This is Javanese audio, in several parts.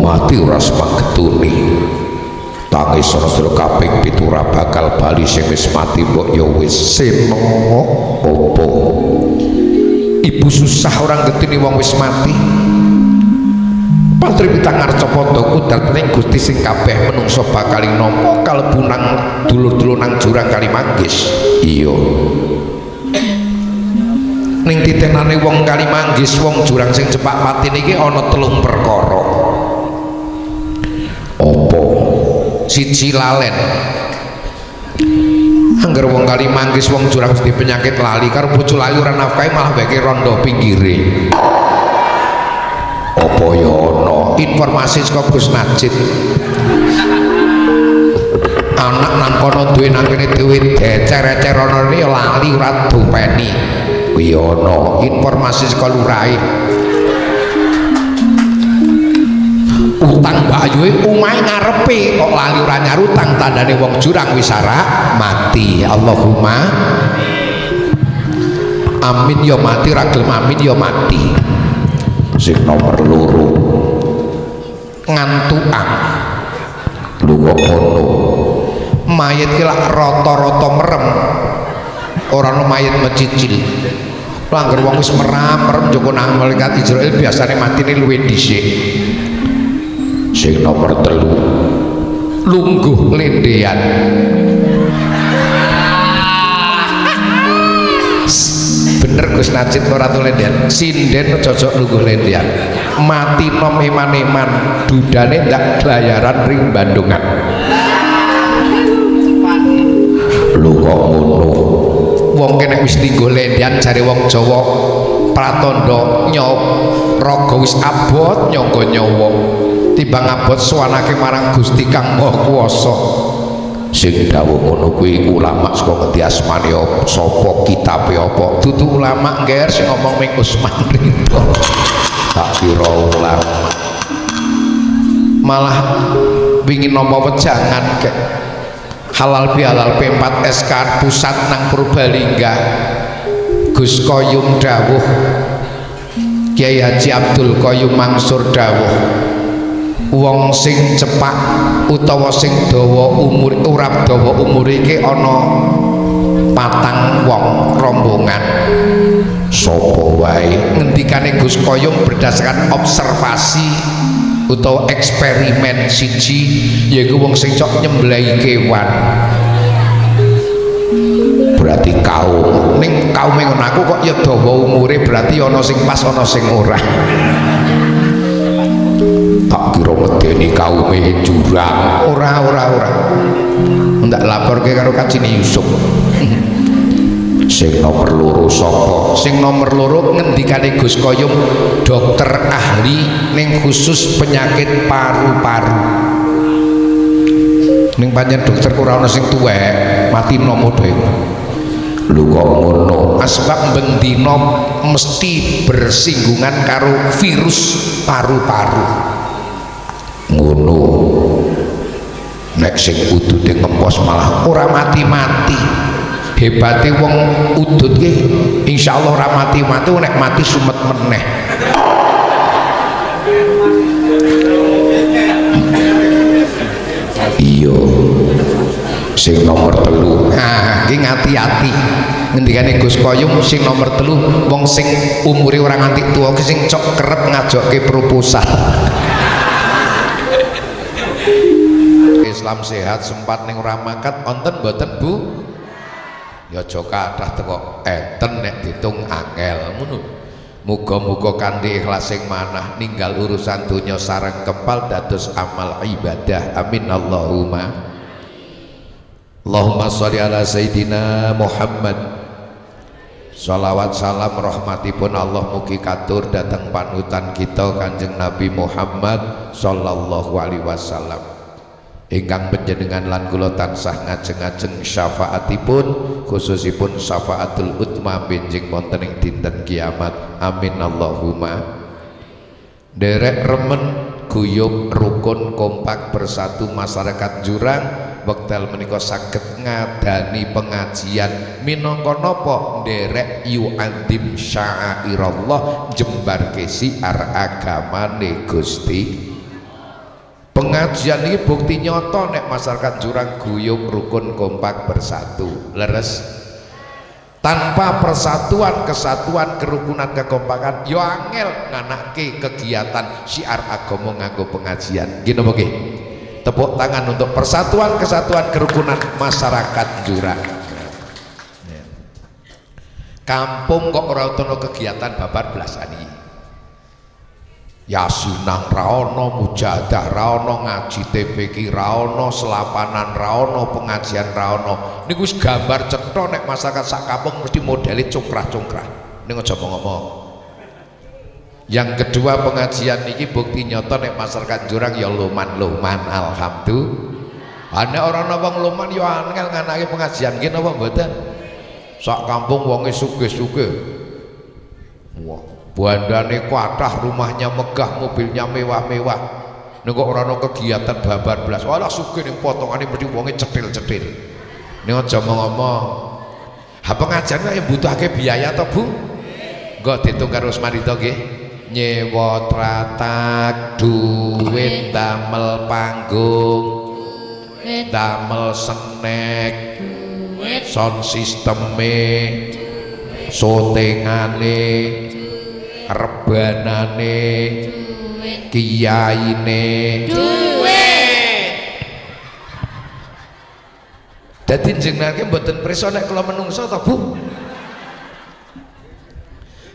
mati ora semangetuni tangis sira kaping 7 ora bakal bali sing wis mati mbok ya wis seno opo ibu susah orang getini wong wis mati Pantri pitang ngarca padha kudrat ning Gusti sing kabeh menungso bakal nampa kalebu nang dulur-dulur nang jurang Kalimanggis. Iya. Ning titenane wong Kalimanggis, wong jurang sing cepak mati niki ana 3 perkara. Apa? Siji lalen. Angger wong Kalimanggis, wong jurang mesti penyakit lali karo bojo lali ora nafkahi malah beke rondo pinggire. Apa ya ana informasi saka Gus Najib anak nang kono duwe nang kene duwe decer-ecer ana rene lali ora dopeni kuwi ana informasi saka lurahe utang Mbak Ayu omahe ngarepe kok lali ora nyar utang tandane wong jurang wis mati. Allahumma amin ya mati ra gelem amin ya mati. Sing nomor loro ngantukan lho kok ngono mayit ki lak rata-rata merem ora ono mayit mecicil langgar wong wis merem njoko nang malaikat Israil biasane matine luwih dhisik. Sing nomor 3 lungguh lendean bener Gus Najib ora tulendean sinden cocok lungguh lendean mati nom eman-eman dudane ndak glayaran ring Bandungan lho kok ngono wong kene wis lungguh lendean jare wong Jawa pratandha nyop raga wis abot nyangga nyawa timbang abot suwanake marang Gusti Kang Maha Kuwasa. Sing dawuh ngono kuwi ulama saka ngendi asmane sapa kitabe apa dudu ulama ngger sing ngomong ming Usman Ridho tak kira ulama malah wingin nampa wejangan kek halal bihalal P4 SK pusat nang Purbalingga Gus Koyum dawuh Kiai Haji Abdul Qayyum Mansur dawuh wong sing cepak utawa sing dawa umur urap dawa umur iki ana 4 wong rombongan sapa wae ngendikane Gus Koyum berdasarkan observasi utawa eksperimen siji yaiku wong sing cok nyembelih kewan berarti kaum ning kaume ngono aku kok ya dawa umure berarti ana sing pas ana sing ora tak kira medeni kaume jurang ora ndak laporke karo Kacini Yusuf. Sing nomor 2 sapa sing nomor 2 ngendikane Gus Koyum dokter ahli ning khusus penyakit paru-paru ning pancen dokter ora ana sing tuwek mati nomo dhewe lho kok ngono asbab bendina mesti bersinggungan karo virus paru-paru ngono nek sing udude ngempos malah ora mati-mati hebate wong udut ki insyaallah ora mati-mati nek mati sumet meneh iya sing nomor 3 nah iki ngati-ati ngendikane Gus Koyum sing nomor 3 wong sing umure ora nganti tuwa ki sing cok kerep ngajokke proposal Islam sehat sempat ning Ramakat wonten mboten Bu ya aja kathah teko enten nek ditung angel ngono muga-muga kanthi ikhlas sing manah ninggal urusan donya sareng kempal dados amal ibadah amin Allahumma sholli ala sayidina Muhammad sholawat salam rahmatipun Allah mugi katur dateng panutan kita Kanjeng Nabi Muhammad sallallahu alaihi wasallam ingkang panjenengan lan kula tansah ngajeng-ajeng syafaatipun khususipun syafaatul utma benjing wonten ing dinten kiamat amin Allahumma. Derek remen guyub rukun kompak bersatu masyarakat jurang wekdal menika saged ngadani pengajian minangka napa nderek yu'adzim sya'airallah jembar kesiar agamane Gusti Pengajian ini bukti nyata nek masyarakat Jurang guyub rukun kompak bersatu. Leres. Tanpa persatuan, kesatuan, kerukunan, kekompakan yo angel nganake kegiatan syiar agama nganggo pengajian. Gini napa nggih? Tepuk tangan untuk persatuan, kesatuan, kerukunan masyarakat Jurang. Kampung kok ora ono kegiatan babar belasani. Yasinang raono, mujadah raono, ngaji TPQ raono, selapanan raono, pengajian raono. Niku wis gambar cetha nek masyarakat sak kampung mesti modele congkrah-congkrah. Ning aja ngomong. Yang kedua pengajian niki bukti nyata nek masyarakat Jurang ya luman-luman alhamdulillah. Nek ora ana wong luman ya angel nganake pengajian nggih napa mboten? Sak kampung wonge sugih-sugih. Wah, bandane kathah, rumahnya megah, mobilnya mewah-mewah. Nek ora ana kegiatan babar blas, walah sugih ning potongane mesti wonge cetil-cetil. Nek aja ngomong. Ha pengajian kaya butuhake biaya to, Bu? Engko ditung karo Usmani to nggih. Nyewa tratak, duit damel panggung, damel snack, sound sisteme, syutingane, rebanane, kiyaine, duit. Dadi jenengan mboten prisa nek kula menungso to, Bu?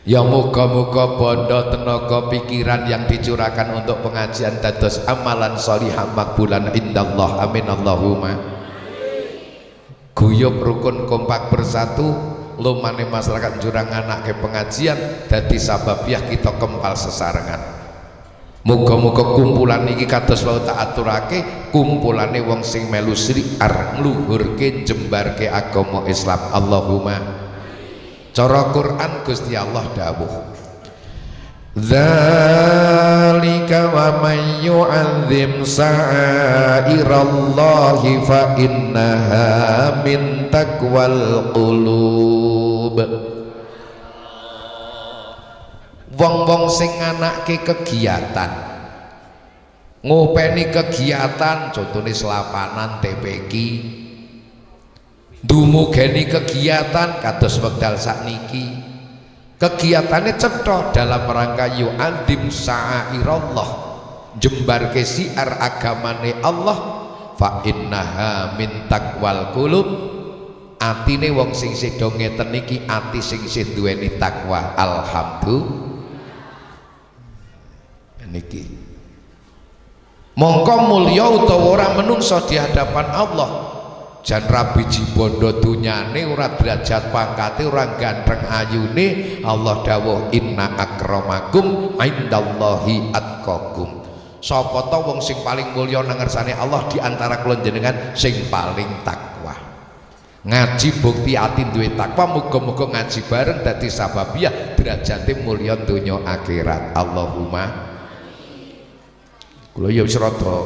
Ya muga-muga bondo tenaga pikiran yang dicurahkan untuk pengajian dados amalan sholihah makbulan indallah. Amin Allahumma. Guyub rukun kompak bersatu lumane masyarakat Jurang anake pengajian dadi sababiah kita kempal sesarengan. Muga-muga kumpulan iki kados wau tak aturake kumpulane wong sing melu syiar ngluhurke jembarke agama Islam. Allahumma. Cara Quran Gusti Allah dawuh dzalika wa may yu'azzim sa'airallahi fa innaha min taqwal qulub. Wong-wong sing nganake kegiatan ngopeni kegiatan contohnya selapanan TPQ dumugeni kegiatan kados wekdal sakniki kegiatannya cetha dalam rangka yu'adim sa'airallah jembarke siar agamane Allah fa innaha min taqwal qulub atine wong sing sedo ngeten niki ati sing duweni takwa. Alhamdulillah niki mongko mulya utawa ora menungso di hadapan Allah jan rabi jibondo dunyane ora derajat pangkate ora ganteng ayune. Allah dawuh inna akramakum indallahi atqakum. Sapa ta wong sing paling mulya nang ngersane Allah di antara kula jenengan sing paling takwa. Ngaji bukti ati duwe takwa, muga-muga ngaji bareng dadi sababiah derajate mulya donya akhirat. Allahumma. Kula ya wis rada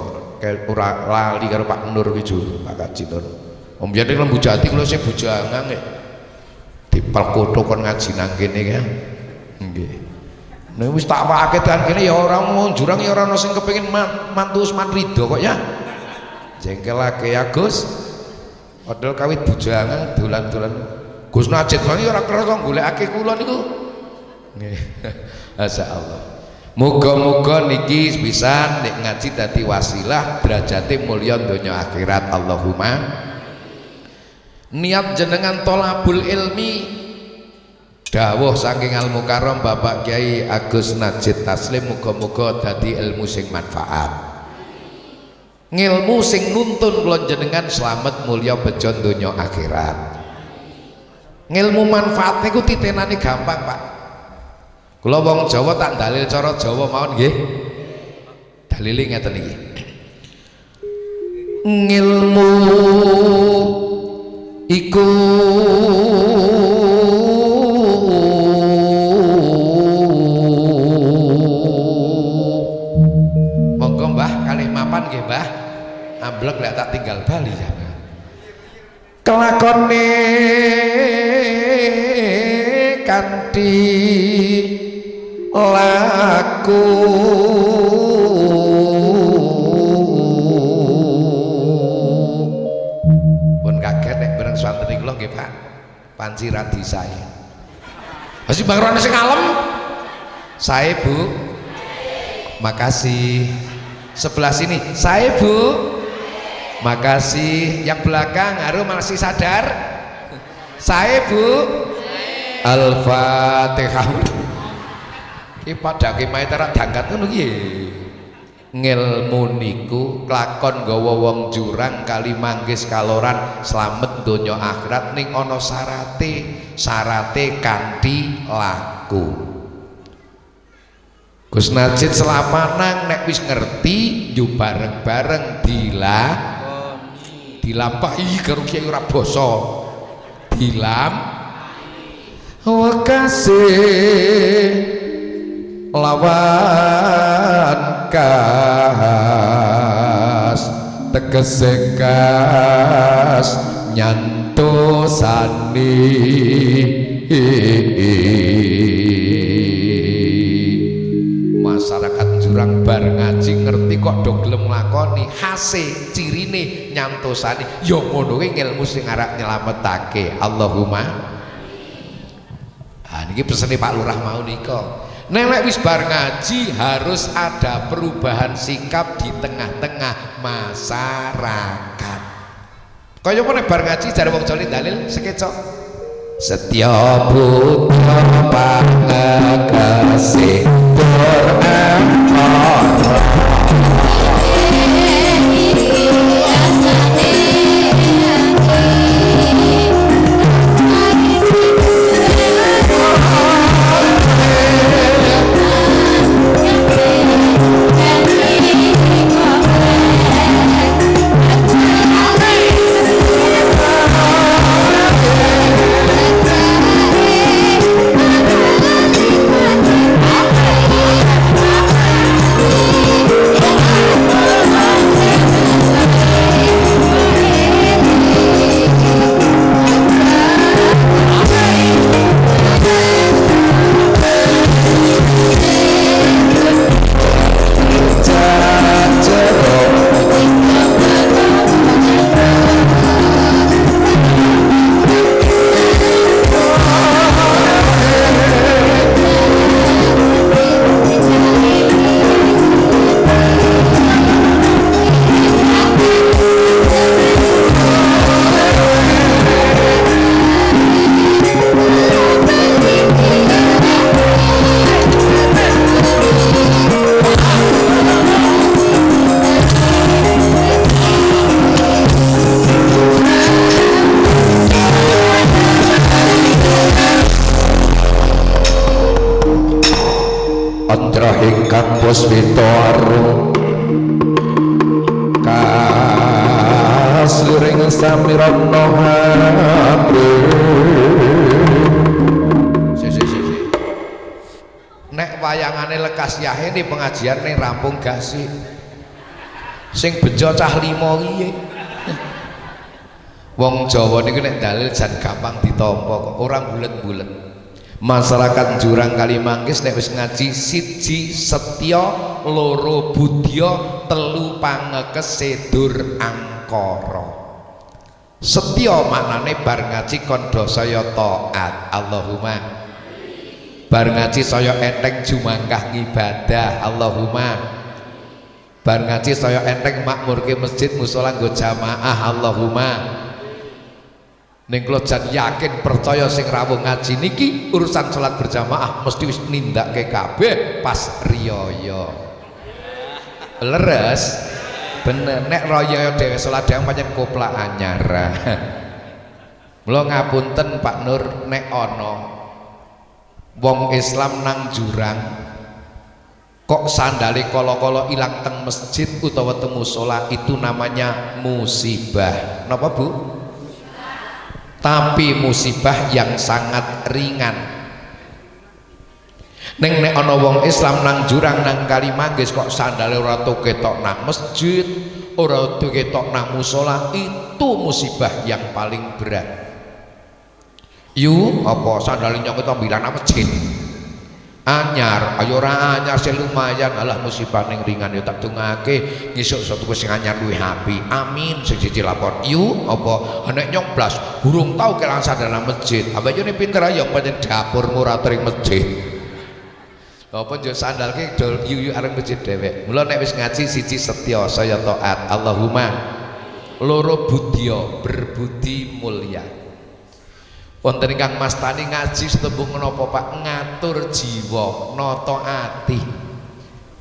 ora lali karo Pak Nur iki Pak Kaji Nur. Om biyen lembu jati kula sing bujangan nggih. Dipel kothok kon ngaji nang kene ya. Nggih. Nek wis tak wakake tekan kene ya ora wong Jurang ya ora ono sing kepengin mantu Usman Ridho kok ya. Jengkelake ya Gus. Padahal kawit bujangan dolan-dolan. Gus Najib wae ora kersa golekake kula niku. Nggih. Masyaallah. Muga-muga niki bisa nek ngaji dadi wasilah derajate mulya donya akhirat. Allahumma. Niat jenengan tolabul ilmi dawuh saking Al Mukarram Bapak Kiai Agus Najib Taslim muga-muga dadi ilmu sing manfaat, ngilmu sing nuntun kula jenengan slamet mulya bejo donya akhirat. Ngilmu manfaat niku titenane gampang Pak. Kula wong Jawa tak dalil cara Jawa mawon nggih. Dalile ngeten iki. Ngilmu iku monggo Mbah kalih mapan nggih Mbah. Amblek lek tak tinggal bali ya. Kelakone kanthi laku nggih Pak. Panci radi saya. Masih Bang Rone sing ngalem. Saya Bu. Makasih. Sebelah sini. Saya Bu. Makasih. Yang belakang Haru masih sadar? Saya Bu. Al-Fatihah. Iki padake maitera dangkat ngono piye? Ngilmu niku kelakon gawa wong jurang kali manggis kaloran slamet donya akhirat ning ana syarate kanthi laku. Gus Najid selapanang nek wis ngerti yo bareng-bareng dilampahi karo kiai ora basa wakasih lawan kas tegese kas nyantosani masyarakat jurang bar ngaji ngerti kok do gelem nglakoni hase cirine nyantosani ya ngono kuwi ilmu sing arep nyelametake. Allahumma niki pesene Pak Lurah mau nika. Nek wis bar ngaji harus ada perubahan sikap di tengah-tengah masyarakat. Kaya apa nek bar ngaji jare wong Jawa dalil sekecok. Setya putra pangekasih Quran Puspito arum kasliring samirono hamre. Nek wayangane lekas yahe nih pengajian ning rampung gasi sing bejo cah 5 piye. Wong Jawa niku nek dalil jan gampang ditampa kok ora bulet-bulet. Masyarakat jurang Kalimanggis nek wis ngaji siji setya loro budya telu pangekese dur angkara. Setya maknane bar ngaji kondo saya taat. Allahumma bar ngaji saya enteng jumangkah ngibadah. Allahumma bar ngaji saya enteng makmurke masjid musala nggo jamaah. Allahumma ning kula jan yakin percaya sing rawuh ngaji niki urusan salat berjamaah mesti wis nindakke kabeh pas riyaya. Leres bener nek riyaya dhewe salat dhewe pancen koplak anyar. Mula ngapunten Pak Nur nek ana wong Islam nang jurang kok sandale kala-kala ilang teng masjid utawa teng musala itu namanya musibah. Napa Bu? Tapi musibah yang sangat ringan. Neng nek ana wong Islam nang jurang nang Kalimanggis kok sandale ora ketok nang masjid, ora ketok nang musala, itu musibah yang paling berat. Yu apa sandale nyok ketok bilang nang masjid. anyar ayo ora anyar sing lumayan alah musibah ning ringan yo tak dongake ngisuk satu sing anyar luwih apik amin sing siji lapor yu apa nek nyoblas burung tau kelang sadana masjid abayone pinter ayo pancen dapurmu ora tering masjid apa yo sandalke dol yu areng masjid dhewek mula nek wis ngaji siji setya saya taat Allahumma loro budya berbudi mulya wonten ingkang mastani ngaji setembung menapa Pak ngatur jiwa nata ati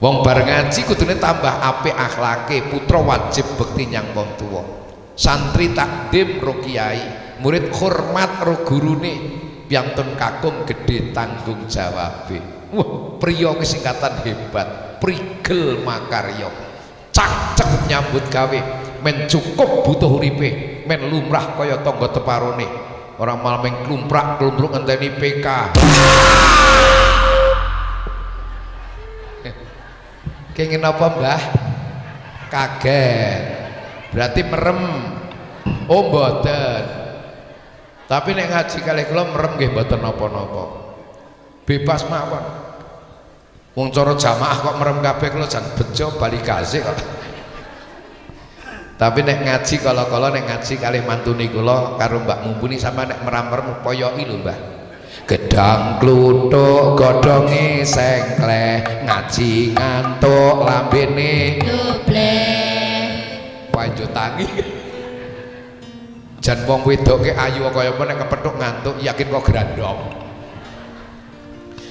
wong bar ngaji kudune tambah apik akhlake putra wajib bekti nyang wong tuwa santri takdim ro kiai murid hormat ro gurune piantun kakung gedhe tanggung jawabe wah priya ki singkatan hebat prigel makarya cacek nyambut gawe men cukup butuh uripe men lumrah kaya tangga teparone orang malah mengklumprak klumpruk ngenteni PK kenging apa mbah kaget berarti merem oh mboten tapi nek ngaji kalih kula merem nggih mboten napa-napa bebas mawon wong cara jamaah kok merem kabeh kula jan bejo bali kasih kok tapi nek ngaji kala-kala nek ngaji kalih mantune kula karo Mbak Mumpuni sama nek meram-merem poyoki lho Mbah gedang kluthuk godhonge sengkleh ngaji ngantuk lambene dobleh panjo tangi jan wong wedoke ayu kaya apa nek kepethuk ngantuk yakin kok grandong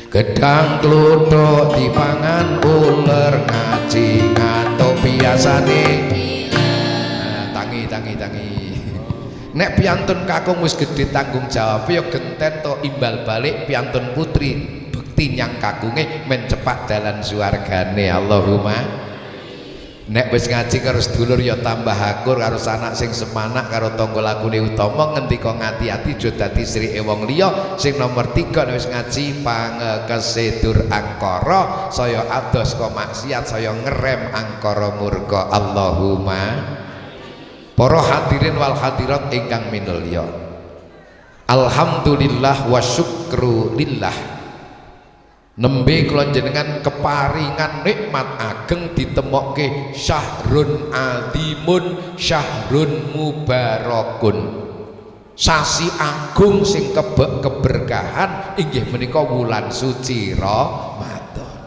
gedang kluthuk dipangan uler ngaji ngantuk biasane tangi nek piantun kakung wis gedhe tanggung jawab ya genten to imbal balik piantun putri bekti nyang kakunge men cepak dalan suwargane Allahumma nek wis ngaji karo sedulur ya tambah akur karo sanak sing semanak karo tangga lakune utama ngendika ngati-ati aja dadi srike wong liya sing nomor 3 nek wis ngaji pangekese dur angkara saya ados kok maksiat saya ngerem angkara murka Allahumma para hadirin wal hadirat ingkang minulya alhamdulillah wa syukru lillah nembe kula jenengan keparingan nikmat ageng ditemokke syahrun azimun syahrun mubarakun sasi agung sing keberkahan inggih menika wulan suci Ramadan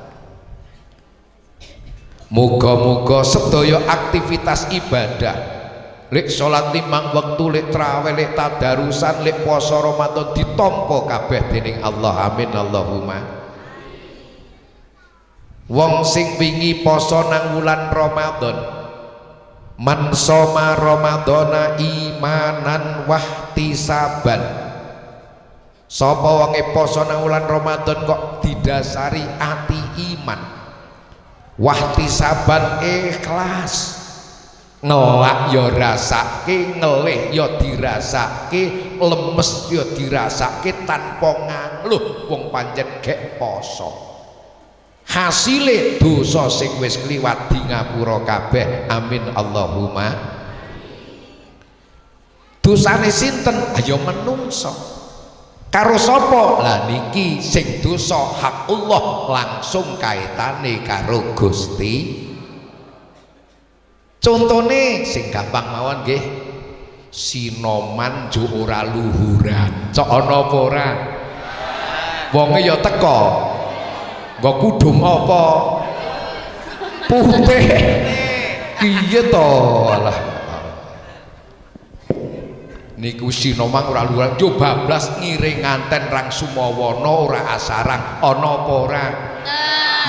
muga-muga sedaya aktivitas ibadah lek salat 5 wektu lek traweh lek tadarusan lek poso Ramadan ditampa kabeh dening Allah amin Allahumma wong sing wingi poso nang wulan Ramadan man soma Ramadana imanan wahtisaban sapa wonge poso nang wulan Ramadan kok didasari ati iman wahtisaban ikhlas ngelak ya rasake ngelih ya dirasake lemes ya dirasake tanpa ngangluh wong pancen gek poso hasile dosa sing wis kliwat di ngapura kabeh amin Allahumma dosane sinten ayo menungso karo sapa lah niki sing dosa hak Allah langsung kaitane karo Gusti contone sing gampang mawon nggih sinoman jo ora luhuran cok ana apa ora wonge ya teko nggo kudung apa putih piye to alah niku sinoman ora luhuran jo bablas ngiring nganten rang sumawana ora asarang ana apa ora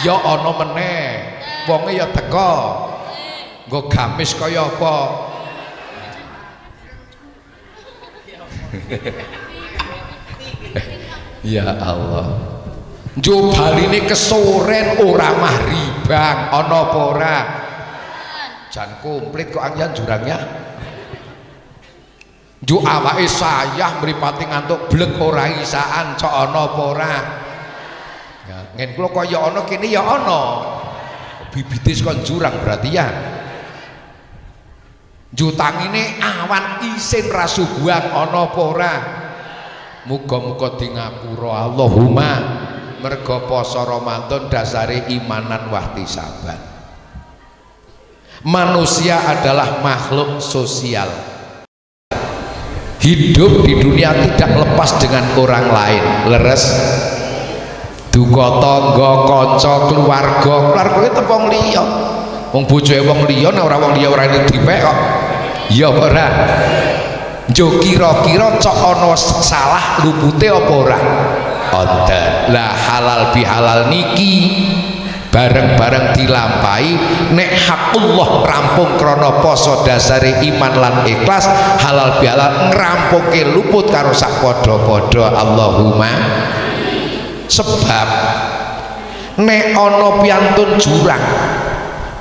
ya ana meneh wonge ya teko nggo gamis kaya apa ya Allah njo baline kesoren ora mahribang ana apa ora jan komplit kok angyan jurangnya njo awake sayah mripate ngantuk blek ora isaan cok ana apa ora ya ngen kula kaya ana kene ya ana bibitis kon jurang berarti ya jutangine awan isin rasuguhan ana apa ora muga-muga di ngapura Allahumma mergo poso Ramadan dasare imanan wahtisaban. Manusia adalah makhluk sosial, hidup di dunia tidak lepas dengan orang lain. Leres duka tangga, kanca, keluarga itu wong liya. Wong bojoe wong liya nek ora wong liya ora dipek kok. Ya ora. Jo kira-kira cok ana salah lupute apa ora? Wonten. Lah halal bihalal niki bareng-bareng dilampahi nek hakullah rampung krana poso dasare iman lan ikhlas, halal bihalal ngrampunke luput karo sak padha-padha. Allahumma. Sebab nek ana piantun jurang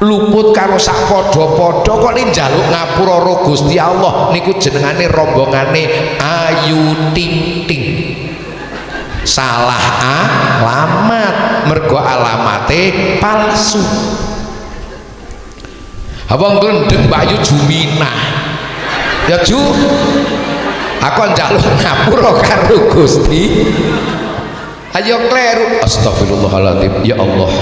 luput karo sak padha-padha kok ning njaluk ngapura karo Gusti Allah niku jenengane rombongane Ayu Ting Ting. Salah alamat, mergo alamate palsu. Abang glendeng Mbak Ayu Juminah. Ya Ju, aku njaluk ngapura karo Gusti. Ayo kleru. Astagfirullahaladzim. Ya Allah,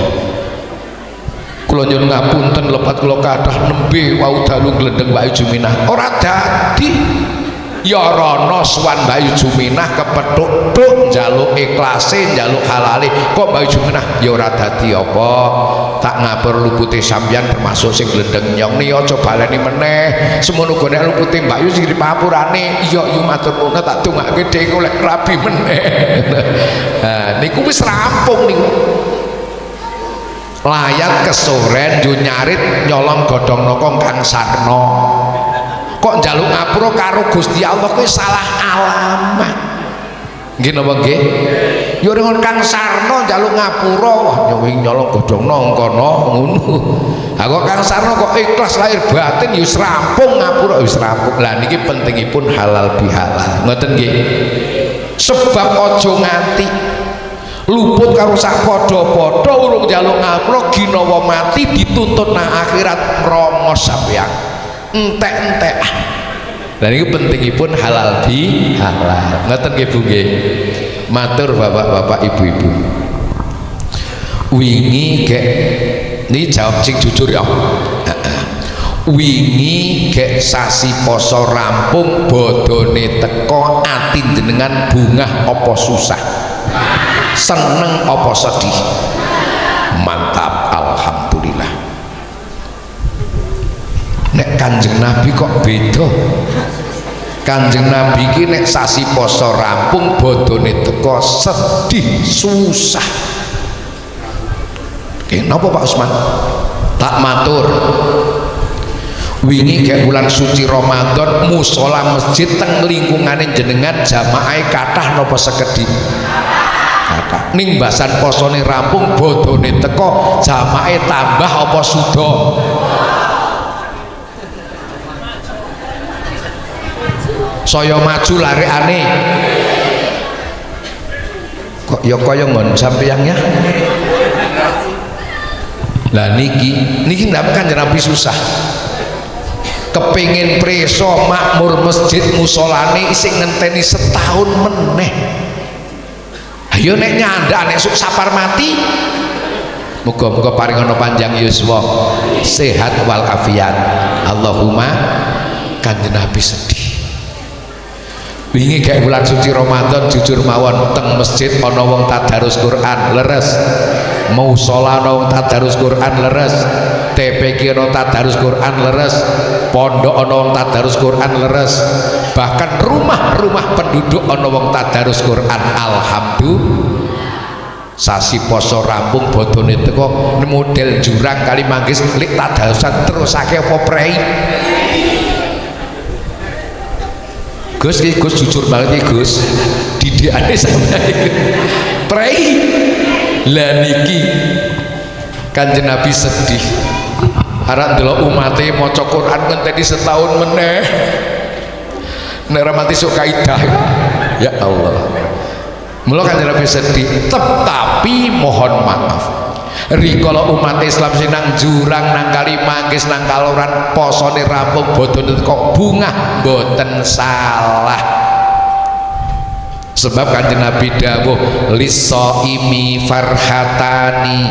kula nyuwun ngapunten lepat kula kathah nembe wau dalu glendeng Mbak Ayu Juminah ora dadi. Ya rono suwan Mbak Ayu Juminah kepethuk tuk njaluk ikhlase njaluk halale kok Mbak Ayu Juminah ya ora dadi apa. Tak ngapur lupute sampeyan termasuk sing glendeng nyong ni aja baleni meneh semono go nek lupute Mbak Ayu sing dipapurane iya yu matur nuwun tak tungake dhek oleh rabi meneh. Nah niku wis rampung niku. Layat kesoren yo nyarit nyolong godhong nokong Kang Sarno. Kok njaluk ngapura karo Gusti Allah kuwi salah alamat. Nggih napa nggih? Ya ning Kang Sarno njaluk ngapura wah nyolong godhong nangkana ngono. Ha kok Kang Sarno kok ikhlas lahir batin ya wis rampung ngapura wis rampung. Lah niki pentingipun halal bihalal. Ngoten nggih. Sebab aja nganti luput karo sak padha-padha urung njaluk ngapura ginawa mati dituntut nang akhirat mromos sampeyan. Entek-entek. Lah niku pentingipun halal bihalal. Ngoten nggih Bu nggih. Matur bapak-bapak ibu-ibu. Wingi gek niki jawab sing jujur ya. Wingi gek sasi poso rampung bodone teko ati jenengan bungah apa susah? Seneng apa sedih? Mantap, alhamdulillah. Nek Kanjeng Nabi kok beda. Kanjeng Nabi ki nek sasi poso rampung bodone teko sedih susah. Kenapa Pak Usman? Tak matur. Wingi kayak bulan suci Ramadan musola masjid teng lingkungane jenengan jamaah kathah napa sekedhik? Kathah. Ning basan posone rampung bodone teko jamaah tambah apa suda? Saya maju larekane kok ya kaya ngon sampeyan ya. Lah niki ndak kan Nabi susah kepingin preso makmur masjid musolane sing ngenteni setahun meneh. Ayo nek nyandak nek suk sapar mati muga-muga paring ana panjang yuswa sehat wal afiat. Allahumma. Kanjeng Nabi sedih wingi kayak bulan suci Ramadan jujur mawon teng masjid ana wong tadarus Quran leres, musala ana wong tadarus Quran leres, TPQ ana tadarus Quran leres, pondok ana wong tadarus Quran leres, bahkan rumah-rumah penduduk ana wong tadarus Quran. Alhamdulillah. Sasi poso rampung bodone teko model jurang kali manggis klik tadarusan terusake apa prei. Gus jujur banget ya Gus, didikane sampai prei. Lah niki Kanjeng Nabi sedih arep ndelok umate maca Quran ngenteni setahun meneh nek mati sok kaidah. Ya Allah, mula Kanjeng Nabi sedih. Tetapi mohon maaf rikala umat Islam sing nang jurang nang kali manggis nang kaloran posone rampung bodone kok bungah mboten salah. Sebab Kanjeng Nabi dawuh lisoimi farhatani,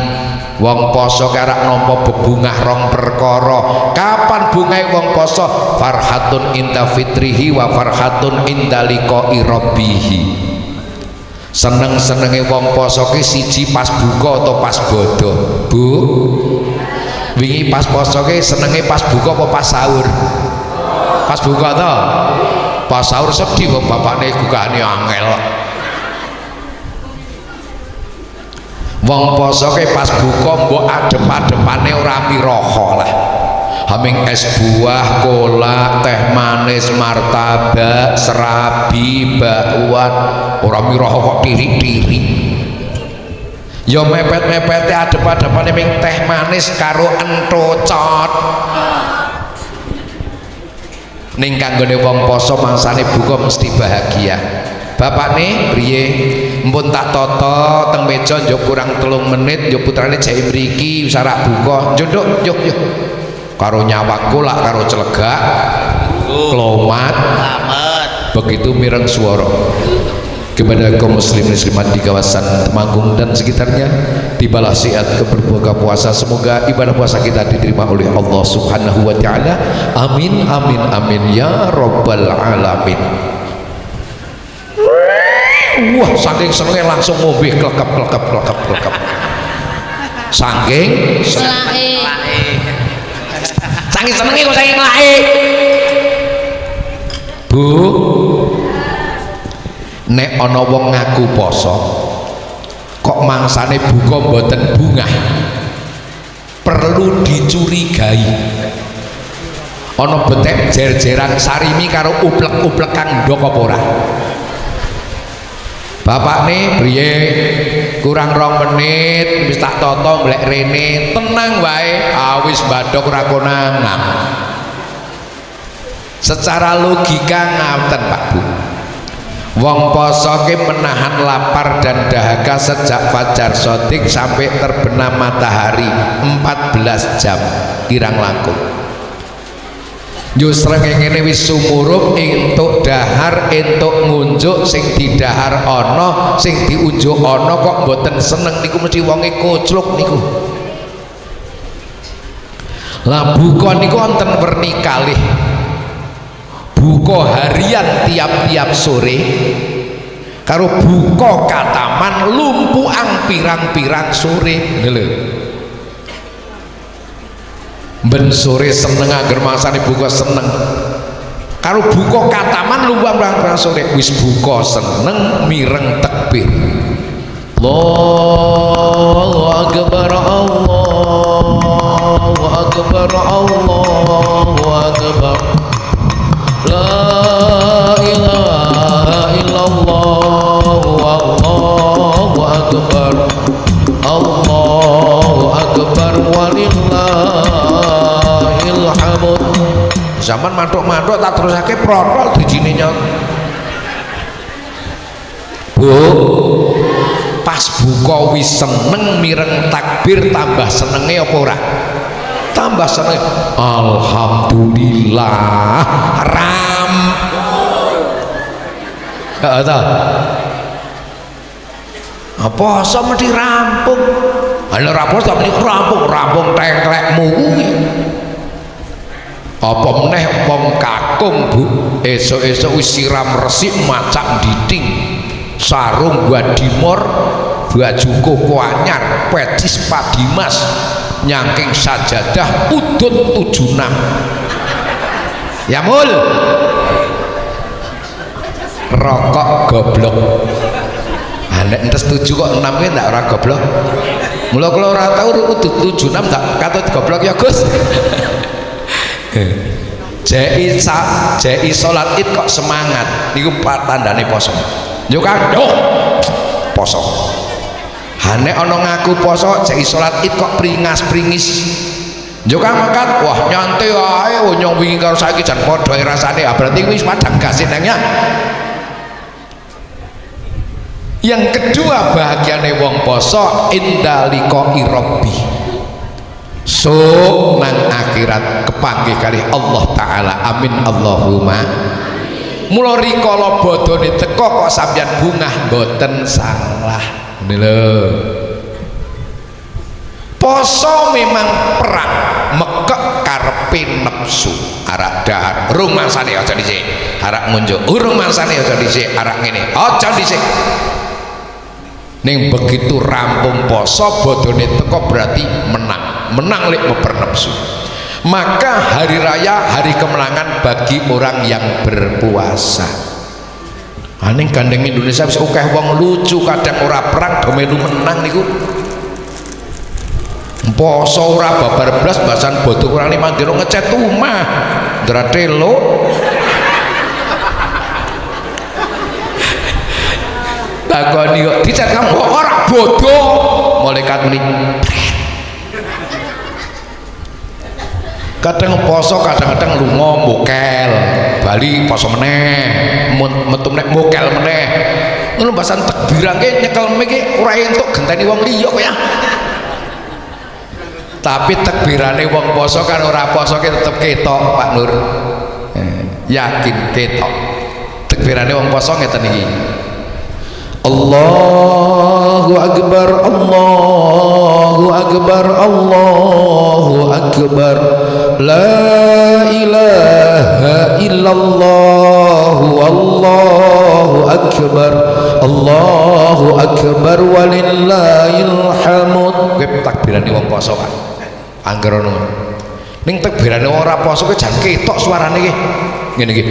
wong poso karak nampa bebungah rong perkara. Kapan bungahe wong poso? Farhatun inda fitrihi wa farhatun inda liqa'i rabbihi. Seneng-senenge wong poso ki siji pas buka atau pas bodo. Bu, wingi pas poso ki senenge pas buka apa pas sahur? Pas buka to? Pas sahur sedih kok bapakne gugane angel. Wong poso ke pas buka mbok adep-adepane ora miraha lah. Haming es buah, kolak, teh manis, martabak, serabi, bakwan, ora miraha kok tirik-tirik. Ya mepet-mepete adep-adepane ming teh manis karo entocot. Ning kanggone wong poso mangsane buka mesti bahagia. Bapak nih priye mpun tak toto teng meja njuk kurang 3 menit njuk putrane jek mriki wis arep buka njunduk yuk karo nyawaku lak karo celegak klomat begitu mireng swara. Kepada kaum muslim muslimat di kawasan Temanggung dan sekitarnya, tibalah saat berbuka puasa, semoga ibadah puasa kita diterima oleh Allah Subhanahu wa taala. Amin amin amin ya rabbal alamin. Wah, saking senenge langsung ngombe klekep. Saking senenge kok saking lae. Bu, nek ana wong ngaku poso kok mangsane buka mboten bungah, perlu dicurigai. Ana betek jer-jeran sarimi karo uplek-uplekan ndok apa ora? Bapak nih priye kurang 2 menit wis tak toto mlek rene tenang wae awis badok ora konangan. Secara logika ngaten Pak Bu, wong poso ki menahan lapar dan dahaga sejak fajar shadiq sampai terbenam matahari 14 jam kirang langkung. Justru ngene wis sumurup entuk dahar entuk ngunjuk sing didahar ana sing diunjuk ana kok mboten seneng niku mesti wonge kocluk niku. Lah buka niku wonten werni kalih. Buka harian tiap-tiap sore karo buka kataman lumpuang pirang-pirang sore lho. Ben sore seneng agar masane buka seneng karo buka kataman lumpuang pirang-pirang sore wis buka seneng mireng takbir Allahu akbar Allahu akbar Allahu akbar la ilaha illallah wallahu akbar Allahu akbar walillahil hamd. Zaman mantuk-mantuk tak terusake protol dijine. Bu, pas buka wis seneng mireng takbir tambah senenge apa ora? Tambah seneng. Alhamdulillah apa sama dirampung ana rapor tak meni rampung tengklekmu kuwi apa meneh wong kakung Bu esuk-esuk wis siram resik macak diting sarung wadimor baju koko anyar pecis padimas nyangking sajadah udut 76 ya mul rokok goblok nek entes 7 kok 6 ki ndak ora goblok mula kula ora tau udut 76 tak katut goblok ya Gus. Jei salat Id kok semangat niku tandane poso yo Kang yo poso hane ana ngaku poso jei salat Id kok pringas-pringis yo Kang mangkat wah nyantai wae nyong wingi karo saiki jan padha rasane berarti wis padang gasin nangnya. Yang kedua bahagiane wong poso indaliqai rabbi so nang akhirat kepanggih kali Allah taala amin Allahumma Mula rikala bodhone teka kok sampeyan bungah mboten salah. Ngene lho. Poso memang perang mekek karepe nafsu. Arak dahar urung mangsane aja dhisik. Arak ngunjuk urung mangsane aja dhisik. Arak ngene aja dhisik. Ning begitu rampung poso bodhone teka berarti menang lek meper nafsu. Maka hari raya hari kemenangan bagi orang yang berpuasa. Aning gandeng Indonesia wis akeh wong lucu kadang ora perang do melu menang niku. Poso ora babar blas basan bodho kurang 5 dina ngecet omah. Ndratelo. Takoni kok dicet kamu ora bodho. Malaikat muni kadang poso kadang-kadang lunga mokel bali poso meneh metu nek mokel meneh ngono bahasan takbirake nyekel iki ora entuk genteni wong liya kok ya tapi takbirane wong poso kan ora poso ki tetep ketok Pak Nur yakin ketok takbirane wong poso ngeten iki Allahu Akbar Allahu Akbar Allahu Akbar La ilaha illallah Wallahu Akbar Allahu Akbar walillahil hamd. Kuwi takbirane wong poso kan angger ngono ning takbirane ora poso ki jan ketok suarane ki ngene iki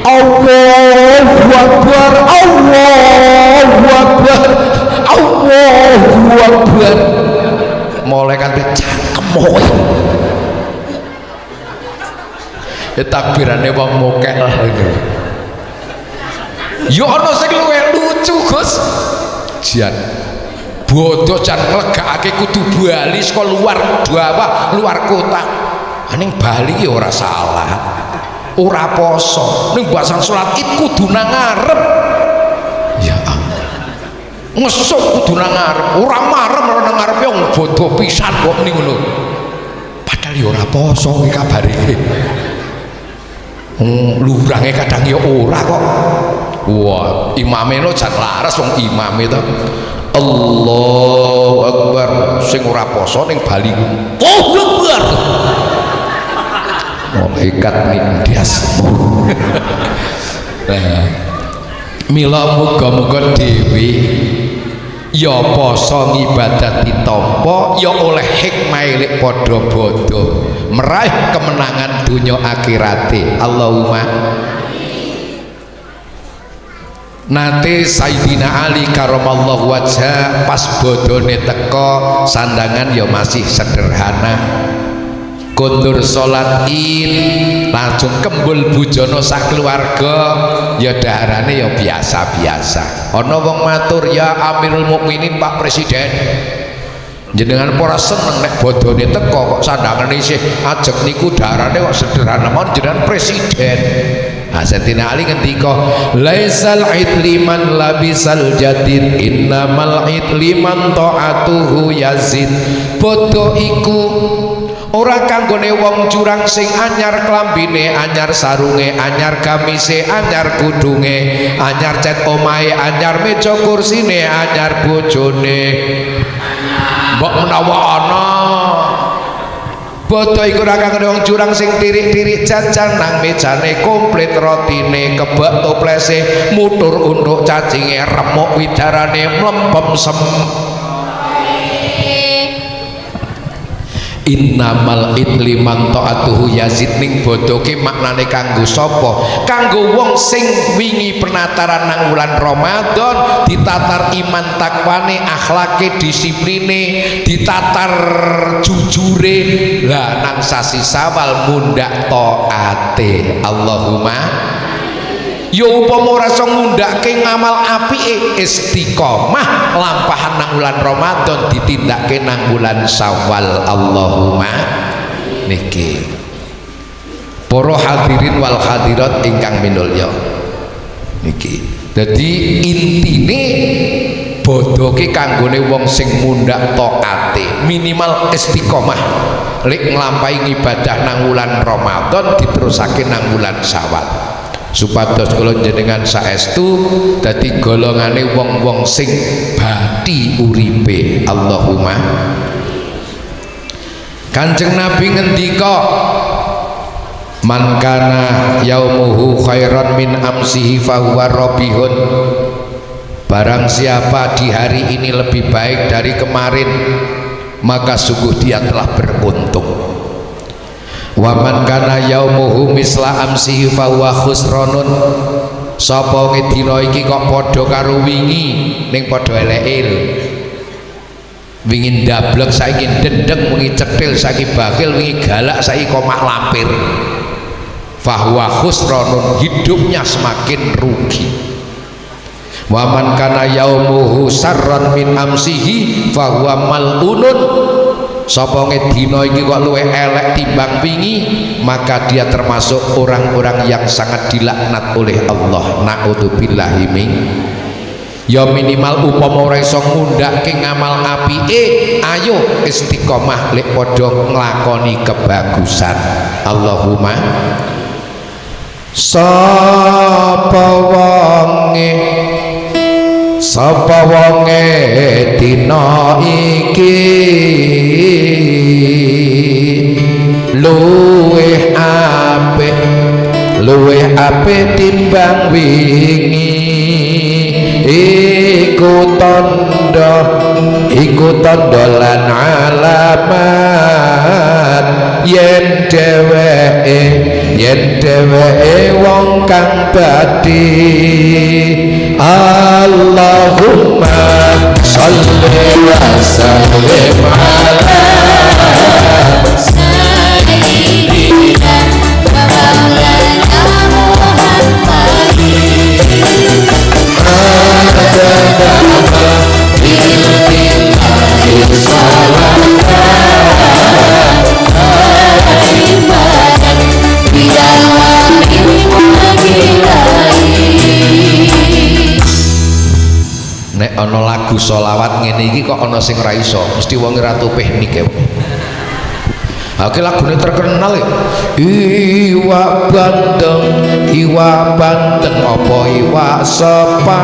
Allahu Akbar Allahu Akbar Allahu Akbar malaikat cangkem kowe takbirane wong mokel yo ana sing luwih lucu Gus jan bodoh jan nglegakake kudu bali saka luar Jawa luar kota ning Bali ki ora salah ora poso ning bahasan salat Id kudu nang ngarep ya Allah ngesuk kudu nang ngarep ora marem ora nang ngarep wong bodoh pisan kok muni ngono padahal ya ora poso iki kabare lurange kadang ya ora kok wah imame lo jan laras wong imame to Allahu Akbar sing ora poso ning Bali Allahu Akbar malaikat nindiasmu nah mila muga-muga dewi ya poso ngibadat ditampa ya oleh hikmah lek padha bodho meraih kemenangan dunia akhirate Allahumma nate Sayyidina Ali karamallahu wajha pas bodhone teka sandangan ya masih sederhana kondur salat Id langsung kembul bujono sak keluarga ya daharane ya biasa-biasa ana wong matur ya Amirul Mukminin Pak Presiden jenengan ora seneng nek bodhone teko kok sandangane isih ajeg niku daharane kok sederhana mon jenengan presiden. Nah, Sayyidina Ali ngendika laisal id liman labisal jadid innamal id liman ta'atuhu yazid bodho iku ora kanggone wong curang sing anyar klambine anyar sarunge anyar gamise anyar kudunge anyar cet omahe anyar meja kursine anyar bojone mbok menawa ana bodho iku ora kanggone wong curang sing tirik-tirik jajan nang mejane komplit rotine kebak toplese mutur unduk cacinge remuk widarane mlempem sem innamal idli man ta'atuhu yazid ning bodoke maknane kanggo sapa kanggo wong sing wingi penataran nang wulan Ramadan ditatar iman takwane akhlake disipline ditatar jujure lah nang sasi Sawal mundak taate Allahumma ya upama ora iso ngundhake ngamal apike istiqomah lampahan nang bulan Ramadan ditindakake nang bulan Syawal Allahumma niki para hadirin wal hadirat ingkang minulya niki dadi intine bodoke kanggone wong sing mundhak taate minimal istiqomah lek nglampahi ibadah nang bulan Ramadan diterusake nang bulan Syawal supados kula jenengan saestu dadi golongane wong-wong sing bathi uripe. Allahumma. Kanjeng Nabi ngendika man kana yaumuhu khairan min amsihi fahuwa robihun. Barang siapa di hari ini lebih baik dari kemarin, maka sungguh dia telah beruntung. Wa man kana yaumuhu misla amsihi fahuwa khusranun. Sapa ngedina iki kok padha karo wingi ning padha eleke. Wingi ndablek saiki dendeng, wingi cetil saiki bakil, wingi galak saiki komak lampir. Fahuwa khusranun, hidupnya semakin rugi. Wa man kana yaumuhu sarran min amsihi fahuwa mal'unun. Sapa ngedina iki kok luwih elek timbang wingi, maka dia termasuk orang-orang yang sangat dilaknat oleh Allah. Na'udzubillahi min. Ya minimal upama ora iso ngundhake ngamal apike, ayo istiqomah lek padha nglakoni kebagusan. Allahumma. Sapa wonge dina iki luwih apik timbang wingi, iku tandha lan alamat yen dheweke wong kang bathi. Allahumma sholli wa sallim ala sayyidina wa maulana Muhammadin nek ana lagu sholawat ngene iki kok ana sing ora iso, mesti wong ora tupih nike. Oke, lagune terkenal ya. Iwak bandeng apa iwak sepat,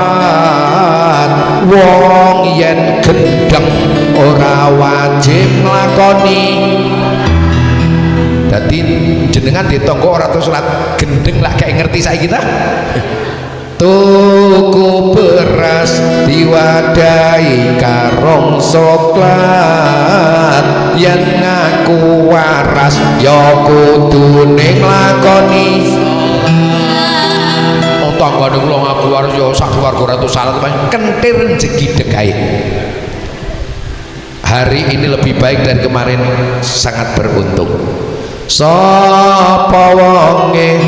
wong yen gendeng ora wajib nglakoni. Dadi jenengan ditonggo ora terus salat gendeng lak gak ngerti saiki ta. Tuku beras diwadahi karong soklat, yen ngaku waras ya kudune nglakoni. Tanggane kula ngaku waras ya sak keluarga ratu salat kentir jegideg ae. Hari ini lebih baik dari kemarin, sangat beruntung. Sapa wonge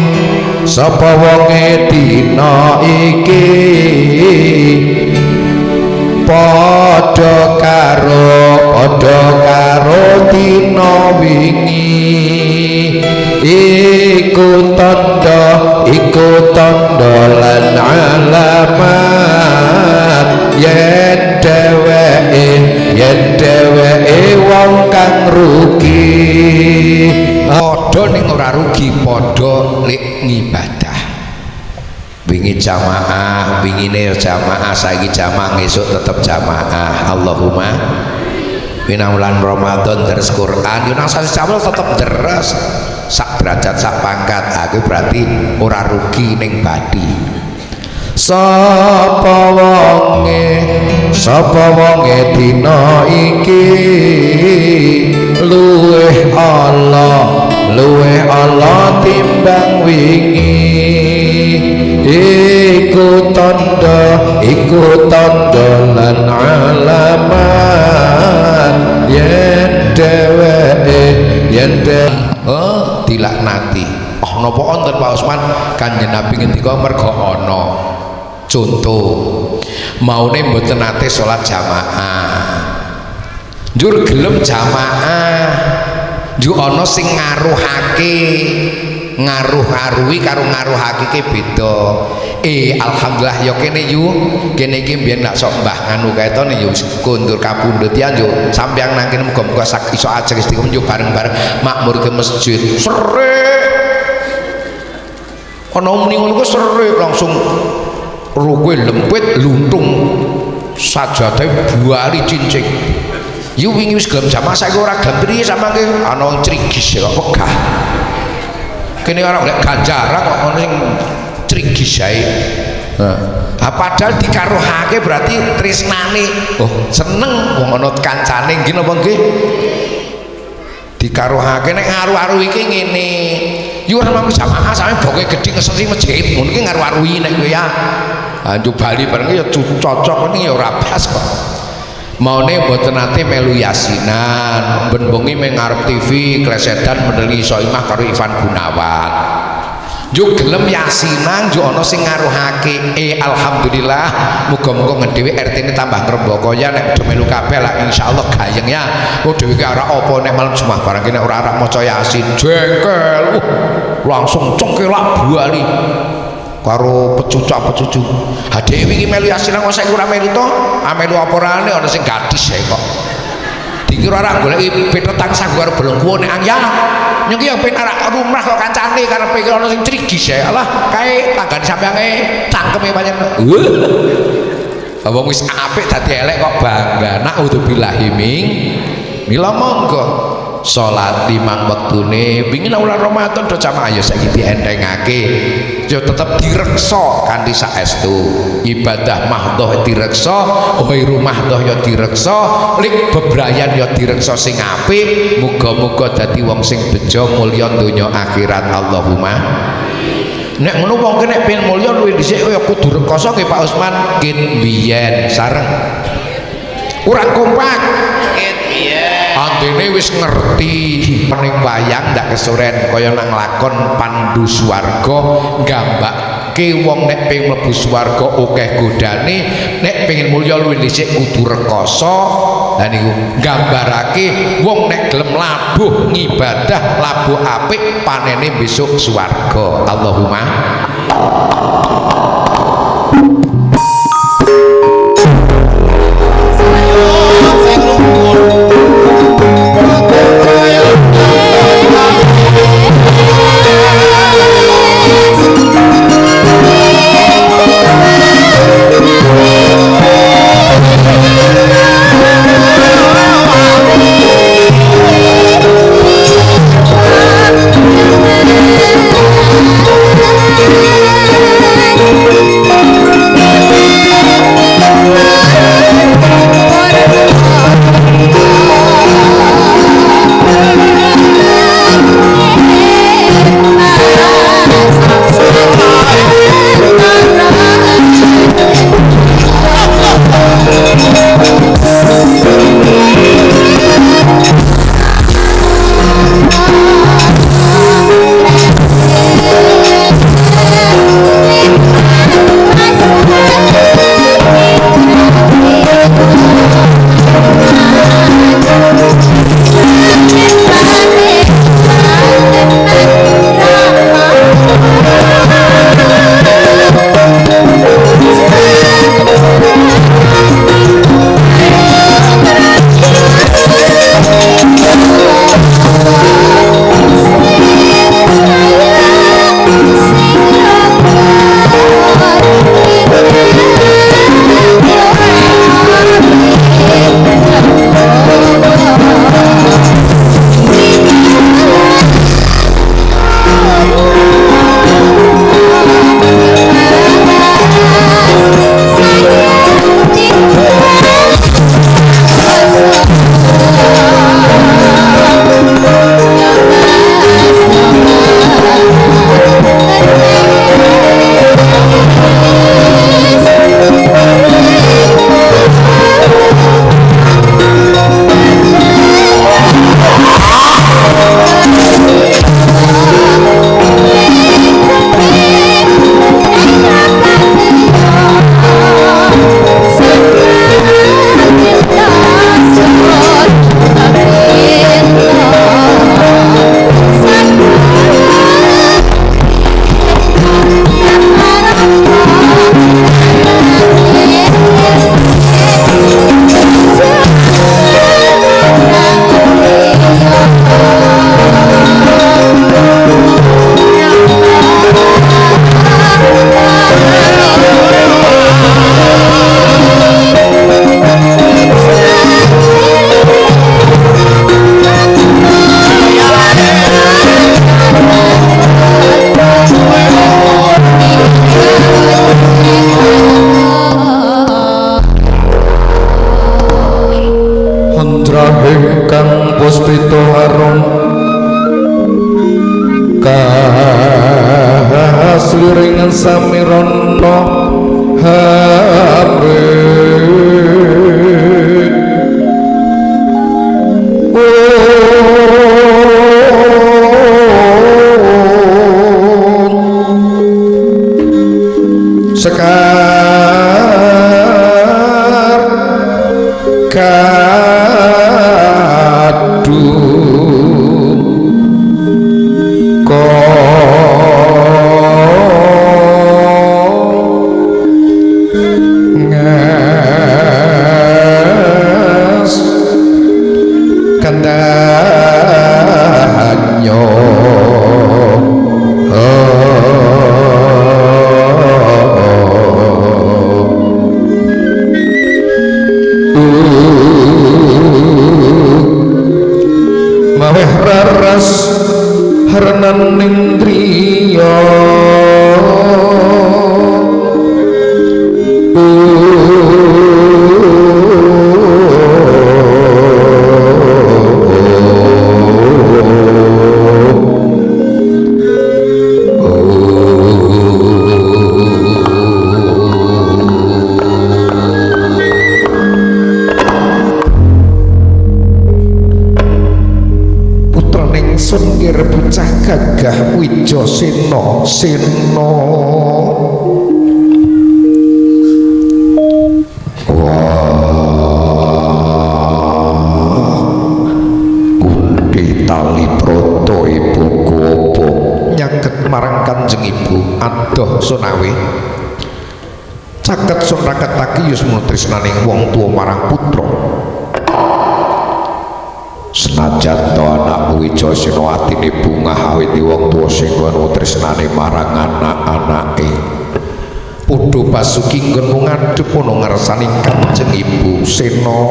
dina iki padha karo dina wingi, iku tandha lan alamat yen dheweke wong kang rugi. Padha ning ora rugi, padha lek ngibadah. Wingi jamaah, wingine jamaah, saiki jamaah, esuk tetep jamaah. Allahumma. Wina wulan Ramadan deres Quran, yo nang sasi jamaah tetep deres. Sak derajat sak pangkat, aku berarti ora rugi ning badi. Sapa wonge dina iki luwih Allah timbang wingi, iku tandha lan alamat yen dheweke dilaknati. Napa wonten Pak Usman? Kanjeng Nabi ngendika merga ana contoh maune mboten nate salat jamaah, njur gelem jamaah, njur ana sing ngaruh-aruhi karo ngaruhake beda. Alhamdulillah ya kene iki mbiyen lak sok mbah nganu kae to yo kondur kapundhut ya yo sampeyan nang kene muga-muga sak iso ajeng istiqomah yo bareng-bareng makmur ke masjid. Sering ana muni ngono ku serik langsung rukuh lempit luntung sajadahe buari cincin. Yu wingi wis gelem jamaah saiki ora gelem priye samangke ana wong crigis kok pegah. Kene ora golek ganjaran kok ana sing crigis ae. Padahal dikaruhake berarti tresnane. Oh, seneng wong ana kancane nggih napa nggih? Dikaruhake nek ngaru-aru iki ngene. Yo ora mampu jamaah sampe boke gedhe ngesesi masjid. Ngono iki ngaru-arui nek kowe ya. Anjuk bali bareng ya cocok ini ya ora pas kok. Maune mboten nate melu yasinan, ben bengi mengarep TV klesetan medeli Soimah karo Ivan Gunawan. Yo gelem yasinan yo ana sing ngaruhake. Alhamdulillah muga-muga ngedewe RT ini tambah ngrembaka ya nek do melu kabeh lah insyaallah gayeng ya. Oh dhewe ki ora apa nek malam Jumat barang ki nek ora arek maca yasin jengkel. Langsung cengkelak buali. Karo pecucak-pecucu. Ha dhewe iki melu yasinan kok saiki ora melu to? Amelu apa rane ana sing gadis ae kok. Dikira ora goleki petetang sanggo karo belenggu nek anyar. Nyengki ya ben arek rumah kok kancane karepe ana sing trigis ae. Alah kae tanggane sampeyange cangkeme pancen. Wong wis apik dadi elek kok bangga. Naudzubillahi mila monggo. Salat limang wektune pingin bulan Ramadan do jamaah ya saiki dientengake yo tetep direksa kanthi saestu ibadah mahdhah direksa ghairu mahdhah ya direksa lik bebrayan ya direksa sing apik muga-muga dadi wong sing bejo mulya donya akhirat Allahumma nek ngono wong nek pengen mulya luwih dhisik ya kudu rekoso nggih Pak Usman kin biyen sareng kurang kompak andene wis ngerti ning wayang ndak kesuren kaya nang lakon Pandu Swarga gambake wong nek pengen mlebu swarga akeh godane nek pengen mulya luwih dhisik kudu rekoso lan niku gambarake wong nek gelem labuh ngibadah labuh apik panene besok swarga Allahumma Thank you. suliring samirono hamre sekar kadung kongas kandanyo maweh raras harnan indriya gagah Wijasena Sena Gundi tali proto ibu gopo nyaket marang Kanjeng Ibu adoh sonawe caket sun raketake yusmul tresnaning wong tuwa marang putra senajan to anak Wijasena atine bungah awit wong tuwa sing ngono tresnane marang anak-anake padha basuki nggon ngadhep ana ngarsane Kanjeng Ibu Sena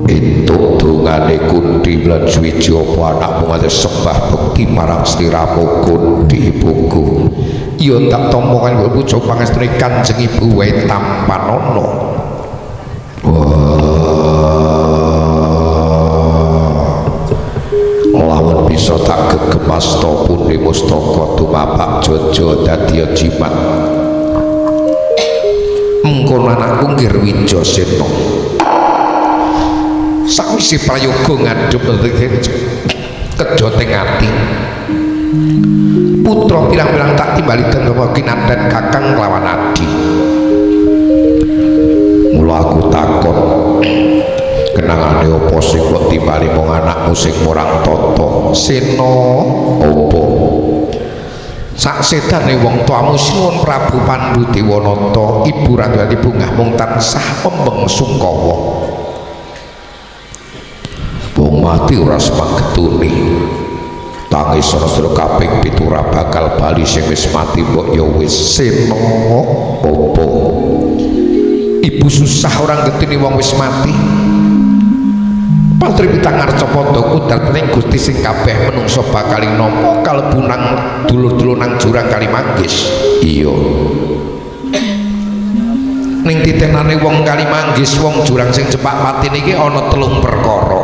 entuk dongane Kunti lan suwiji apa anakmu ate sembah bekti marang sliramu Kunti ibuku ya tak tampa kan ibu coba pangestune Kanjeng Ibu wae tampanana lawan bisa tak gegemas to pundi mustaka tumapak jojo dadi jimat mengkono anakku nggih Wijasena sakwise prayoga ngadhep kejoting ati putra pirang-pirang tak timbali dendha kinandhan kakang lawan adi mula aku takon kenangane apa sing kok timbali mung anakmu sing murang tata Sena apa sak sedane wong tuamu sinuwun Prabu Pandhu Dewanata Ibu Randawati bungah mung tansah pembeng sungkawa wong mati ora semanggetune tangis sira kaping 7 ora bakal bali sing wis mati mbok ya wis Sena apa ibu susah orang getini wong wis mati Patri pitang Arcapada kudrat ning Gusti sing kabeh menungso bakal nampa kalebu nang dulur-dulur nang jurang Kalimanggis. Iya. Ning titenane wong Kalimanggis wong jurang sing cepak mati niki ana 3 perkara.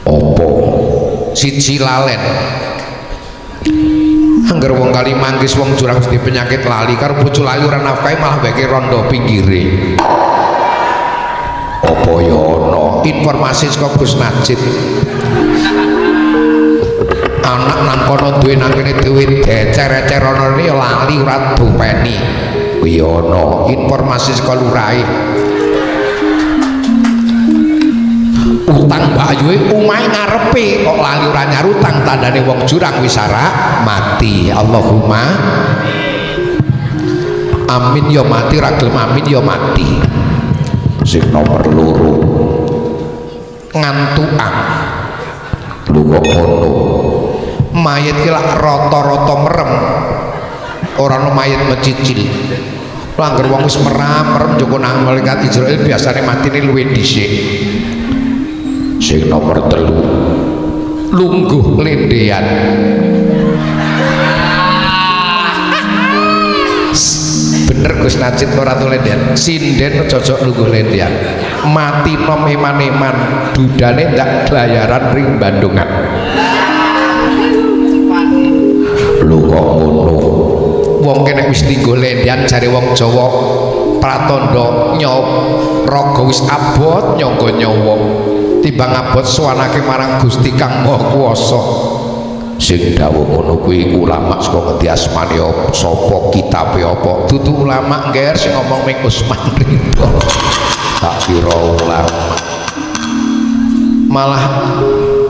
Apa? Siji lalen. Angger wong Kalimanggis wong jurang mesti penyakit lali karo bojo lali ora nafkahi malah bagi rondo pinggire. Apa ya ana informasi saka Gus Najib anak nang kono duwe nang kene duwe decer-ecer ana ni lali ora dopeni kuwi ana informasi saka lurahe utang Mbak Ayu omahe ngarepe kok lali ora nyarutang tandane wong jurang wis mati Allahumma amin ya mati ra gelem amin ya mati sing nomor 2 ngantukan lunga kono mayit ki lak rata-rata merem ora ono mayit mecicil langgar wong wis merem njoko nang malaikat Israil biasane matine luwih dhisik sing nomor 3 lungguh lendean bener Gus Najib ora tulendean sinden cocok lungguh lendean mati nom eman-eman dudane ndak glayaran ring Bandungan Lho kok ngono. Wong kene wis tinggal lendian jare wong Jawa pratandha nyop raga wis abot nyangga nyawa timbang abot suwanake marang Gusti Kang Maha Kuwasa. Sing dawuh ngono kuwi ulama saka ngendi asmane sapa kitabe apa dudu ulama ngger sing ngomong ming Usman Ridho tak kira ulama malah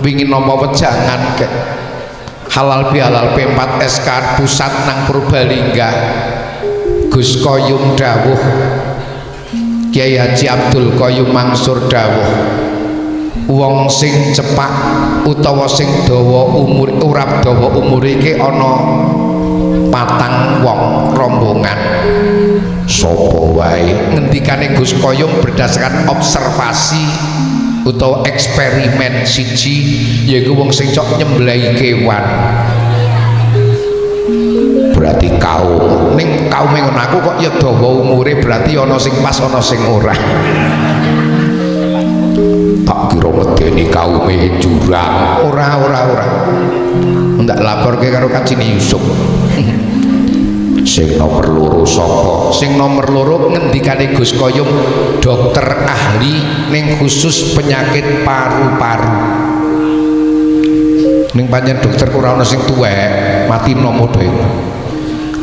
wingin nampa wejangan kek halal bihalal P4 SK pusat nang Purbalingga Gus Koyum dawuh Kiai Haji Abdul Qayyum Mansur dawuh wong sing cepak utawa sing dawa umur urap dawa umur iki ana 4 wong rombongan sapa wae ngendikane Gus Koyum berdasarkan observasi utawa eksperimen siji yaiku wong sing cok nyembelih kewan berarti kaum ning kaume ngono aku kok ya dawa umure berarti ana sing pas ana sing ora tak kira medeni kaume jurang ora ndak laporke karo Kacini Yusuf sing nomor loro sapa sing nomor loro ngendikane Gus Koyum dokter ahli ning khusus penyakit paru-paru ning pancen dokter ora ana sing tuwek mati nomo dhewe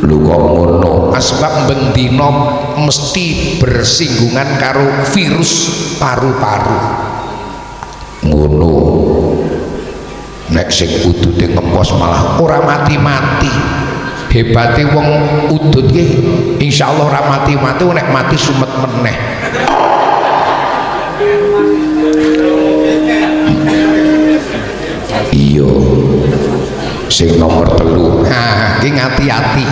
lho kok ngono asbab bendina mesti bersinggungan karo virus paru-paru ngono nek sing udute ngempos malah ora mati-mati hebate wong udut ki insyaallah ora mati-mati nek mati sumet meneh iya sing nomor 3 nah iki ngati-ati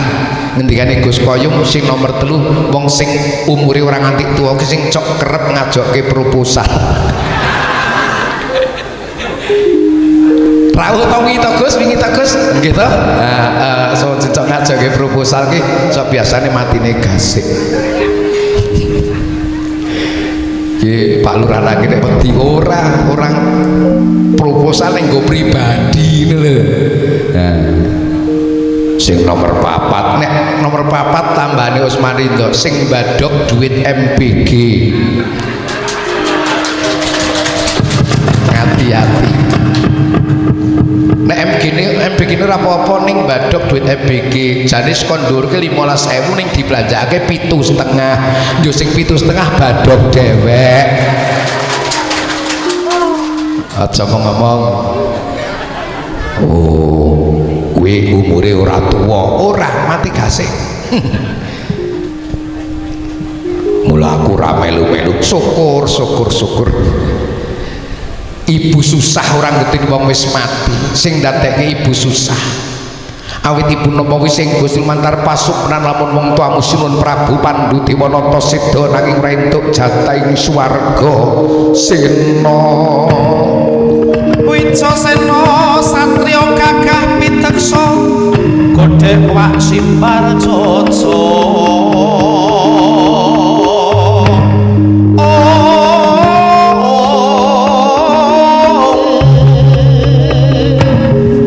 ngendikane Gus Koyum sing nomor 3 wong sing umure ora nganti tuwa ki sing cok kerep ngajokke proposal rawuh to wingi to Gus wingi to Gus nggih to so cocok ngajokke proposal ki sok biasane matine gasik ki Pak Lurah lagi nek wedi orang proposal yang gue pribadi ini lho sing nomor 4 nek nomor 4 tambahane Usman Ridho sing badok duit MBG hati-hati nek MBG ini apa-apa ning badok duit MBG jane skondor ke 15.000 ning dibelanjake 7,5 yo sing 7,5 badok dewek aja ngomong oh kuwi umure ora tuwa ora mati gasik mula aku ra melu-melu syukur ibu susah orang ngerti wong wis mati sing ndadekke ibu susah awit ibu napa wis sing Gusti mantar pasupnan lamun wong tua musinun Prabu Pandhu Dewanata Sidha nanging ora entuk jatah ing swarga Sena Wicasena satriya gagah piteksa godhek wak simpar caca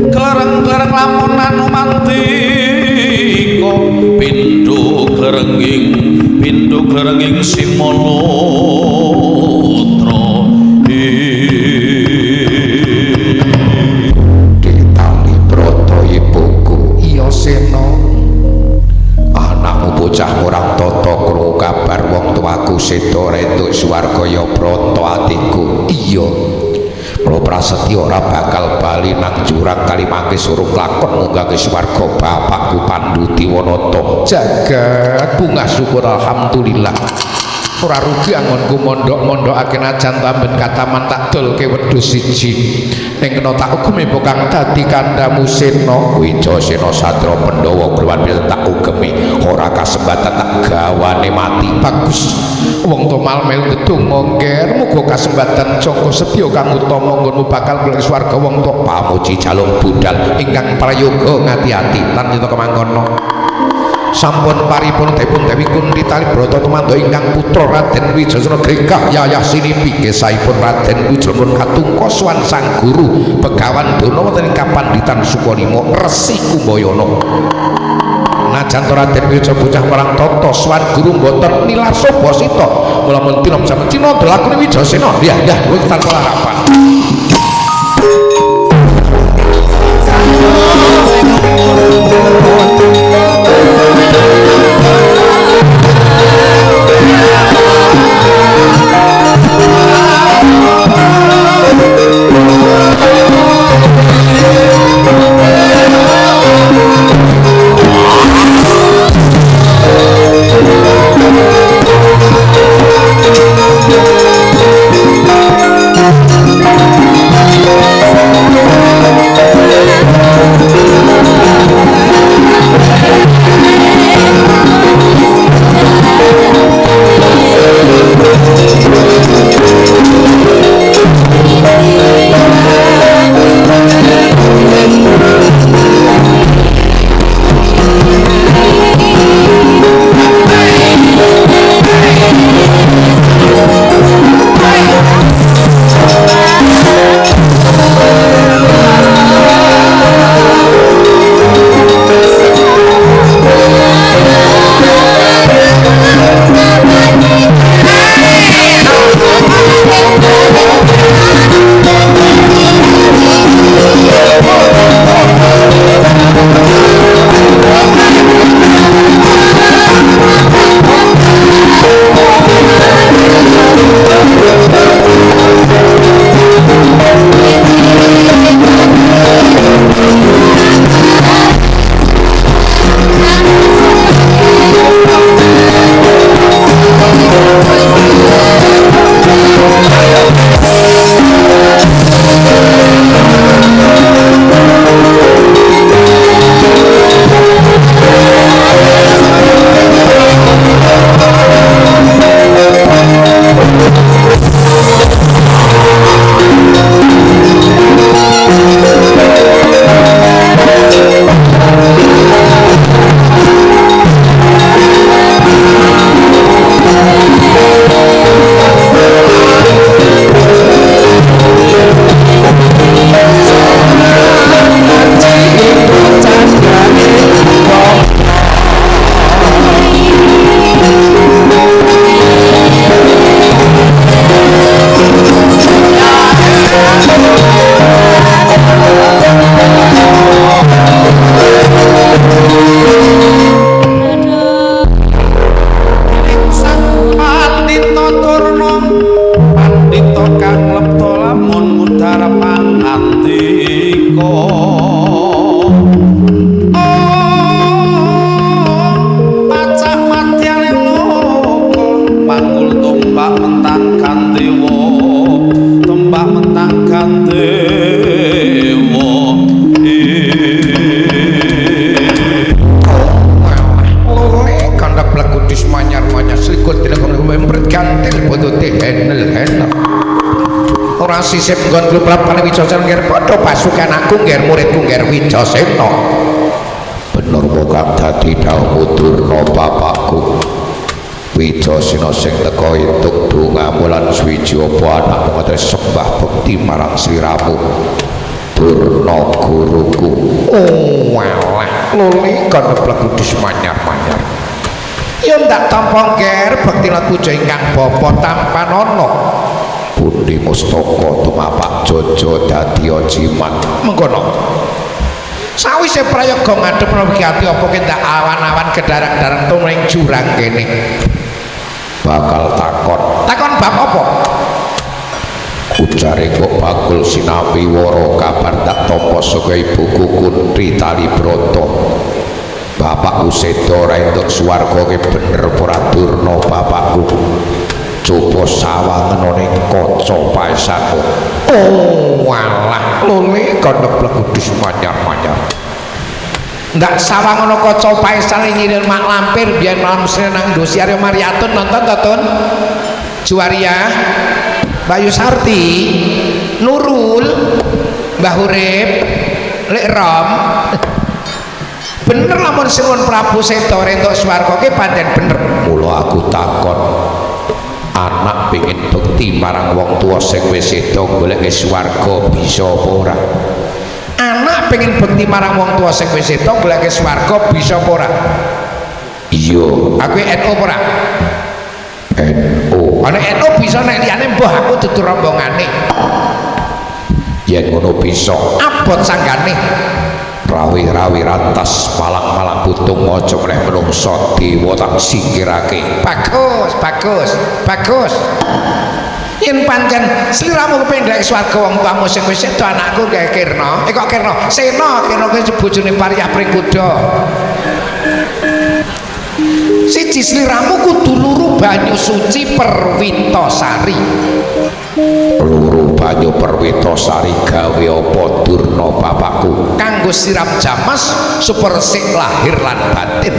klereng-klereng lamunan mantika pindho klerenging Simalotra bocah orang toto krungu kabar wong tuaku sedo entuk swarga ya prata atiku iya mula prasetya ora bakal bali nang jurang Kalimangke suruh lakon munggah ke swarga bapakku Pandhu Dewanata jagat bungah syukur alhamdulillah ora rugi angonku mondok-mondokake najan tamben kataman tak dolke wedhus siji ning kena tak ugemi kang dadi kandhamu Sena Wicasena Satra Pandhawa Bruwan tak ugemi ora kasembatan tak gawane mati bagus wong tomal mel ndedonga ngger muga kasembatan Joko Sedya kang utama nggonmu bakal mlebu swarga wong tok pamuji jalung budal ingkang prayoga ngati-ati lan nyata kemangkono sampun paripun dipun Dewi Kunti Tali Broto tumando ingkang putra Raden Wijayasena gregah yayah sinipi gesahipun Raden Wijayasena katungka swan sang guru Begawan Dono wonten ing Kapanditan Sukolimo Resi Kumbayana. Najan Raden Wijayasena bocah marang tata swan guru mboten nilarsoba sita mula mentira jaman Cina delakune Wijayasena ya kuwi tanpa harapan. Sisip nggon klub Prapan Wijayasena ngger padha pasukan aku ngger muridku ngger Wijayasena. Bener kok dadi dawuh Durna bapakku. Wijayasena sing teka entuk dongamu lan suwiji apa anakmu ngatri sembah bekti marang sliramu. Durna guruku. Oh walah, luli kon mlebu dis manyar-manyar. Ya ndak tampa ngger bekti lan puja ingkang bapa tampan ana. Pundi Mustaka tumapak Jojo dadi jimat mengkono. Sawise prayoga ngadhep wigati apa kendak awan-awan gedarang-darang tumreng jurang kene. Bakal takon bab apa? Ucare kok bakul sinapi wara kabar tak tampa saka ibuku Kunti Tali Broto. Bapakku seda ora entuk swarga ke bener ora Durna bapakku. Coba sawangan ning kaca paesanmu. Oh walah luli kon mlebu manyar-manyar. Ndak sawangan kaca paesan nyiril mak lampir biyen malam sene nang Dosi Arya Mariatun nonton to Tun. Juwaria, Bayu Sarti, Nurul, Mbah Urip, Lek Rom. bener lamun sinuwun Prabu Seta rentuk swarga ki pancen bener. Mula aku takon, anak pengin bekti marang wong tua sing wis seda goleke swarga bisa apa ora? Anak pengen bekti marang wong tua sing wis seda goleke swarga bisa apa ora? Iya, aku NU ora? NU. Ana NU bisa nek liyane mbah aku dudu rombongane. Yen ngono bisa. Abot sanggane. Rawi-rawi ratas malang-malang butung aja meneh menungso dewa tak singkirake. Bagus, bagus, bagus. Yen pancen sliramu kepengin nglek swarga wong tuamu sing wis sedo anakku gawe Kirna. Kok Kirna? Sena, Kirna kuwi bojone Paryah Pringkuda. Siji sliramu kudu luru banyu suci Perwitasari. Luru banyu Perwitasari gawe apa Durna bapakku? Kanggo siram jamas supaya resik lahir lan batin.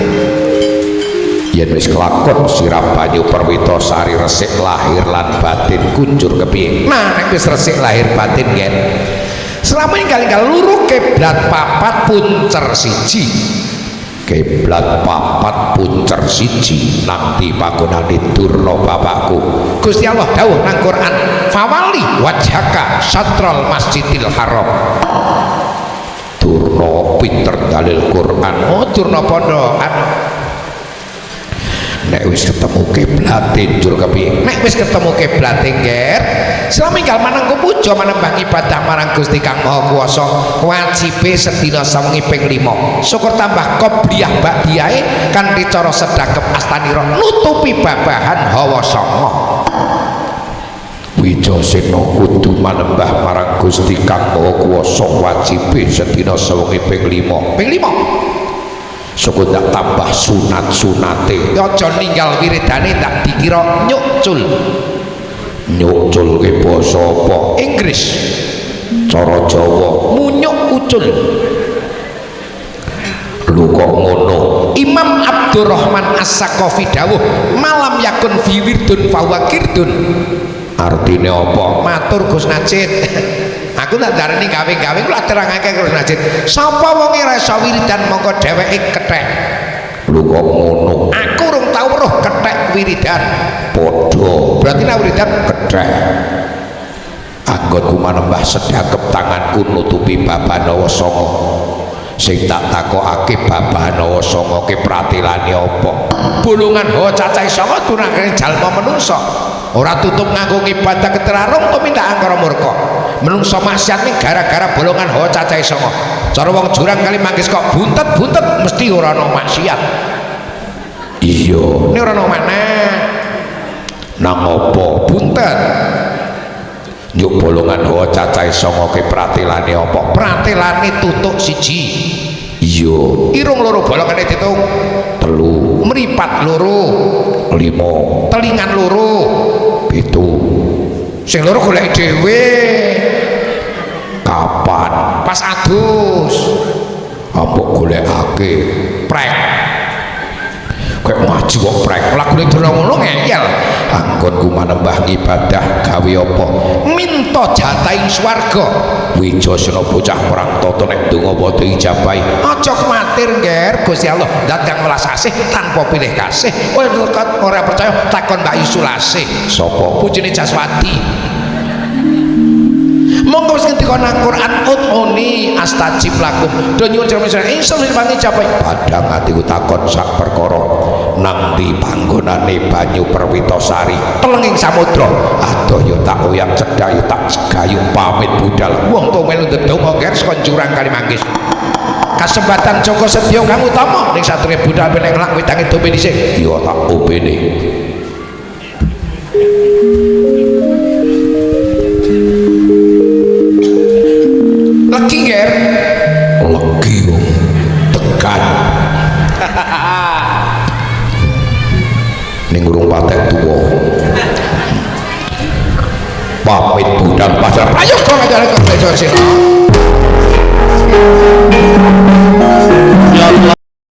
Yen wis kelakon siram banyu Perwitasari resik lahir lan batin kunjur kepiye? Nah nek wis resik lahir batin ngen. Selama ini kali-kali luru kiblat papat puncer siji. Kiblat papat puncer siji nang di panggonane Durna bapakku. Gusti Allah dawuh nang Quran, "Fawali wajhaka syatral Masjidil Haram." Durna pinter dalil Quran. Oh, Durna pondokan. Nek wis ketemu kiblate njur kepiye? Nek wis ketemu kiblate ngger, saminggal manengku puja manembang ibadah marang Gusti Kang Maha Kuwasa, wajibe sedina sawengi ping 5. Syukur tambah qobliyah ba'diyae kanthi cara sedakep astanira nutupi babahan hawa sanga. Wijasena kudu manembah marang Gusti Kang Maha Kuwasa wajibe sedina sawengi ping 5. Ping 5. Syukur tak tambah sunat-sunate. Aja ninggal wiridane tak dikira nyukcul. Nyukcul ke basa apa? Inggris. Cara Jawa Munyuk ucul. Lho kok ngono? Imam Abdurrahman As-Saqafi dawuh, "Malam yakun fi wirdun fahuwa kirdun." Artine apa? Matur Gus Najid. Aku tak darani gawe-gawe kula terangake Gus Najid. Sapa wong ora iso wiridan mongko dheweke kethek. Lho kok ngono? Aku urung tau weruh kethek wiridan. Padha. Berarti nek wiridan Kethek. Anggonku manembah sedakep tanganku nutupi babanawa sanga. Sing tak takokake babanawa sanga ki pratilane apa? bolongan hawa cacahe sanga tunakane jalma menungso. Ora tutup nganggo ibadah keterarung tumindak angkara murka. Menungso maksiat ning gara-gara bolongan hawa cacahe sanga. Cara wong jurang kali manggis kok buntet-buntet mesti ora ana maksiat. Iya, Ini ora ana maneh. nang apa? Buntet. Nyuk bolongan hawa cacahe sanga ki pratilane apa? Pratelane tutuk siji. Iya, Irung loro bolongane ditung. 3, Mripat loro. 5, Telingan loro. 7. Sing loro golek dhewe. Kapan? Pas adus. Apa golekake? Prek. Kayak ngaji kok prek. Lagune durung ngono ngeyel. Anggonku manembah ibadah gawe apa? Minta jataing swarga. Wijasena bocah perang tata nek donga padha ijabahi. Aja kuwatir ngger, Gusti Allah datang welas asih tanpa pilih kasih. Ora percaya takon Mbak Yusulasih. Sapa? Bojone Jaswati. Monggo wis ngendika nang Quran utuni astajib lakum. Do nyuwun jare ingsun dipangi japai. Padang atiku takon sak perkara nang ndi panggonane banyu Perwitasari. Telenging samudra. Adoh yo tak oyak cedhak yo tak segayung pamit budal. Wong tuwa melu ndedonga ngger saka jurang Kalimanggis. Kasempatan Joko Setyo kang utama ning satune budal peneng lak wedange dombe dhisik. Yo tak opene. Legi ngger. Legi wong tekan. Ning urung patek tuwa. Pamit budal pasar. Ayo kok ngajare kok bejo sih. Ya Allah.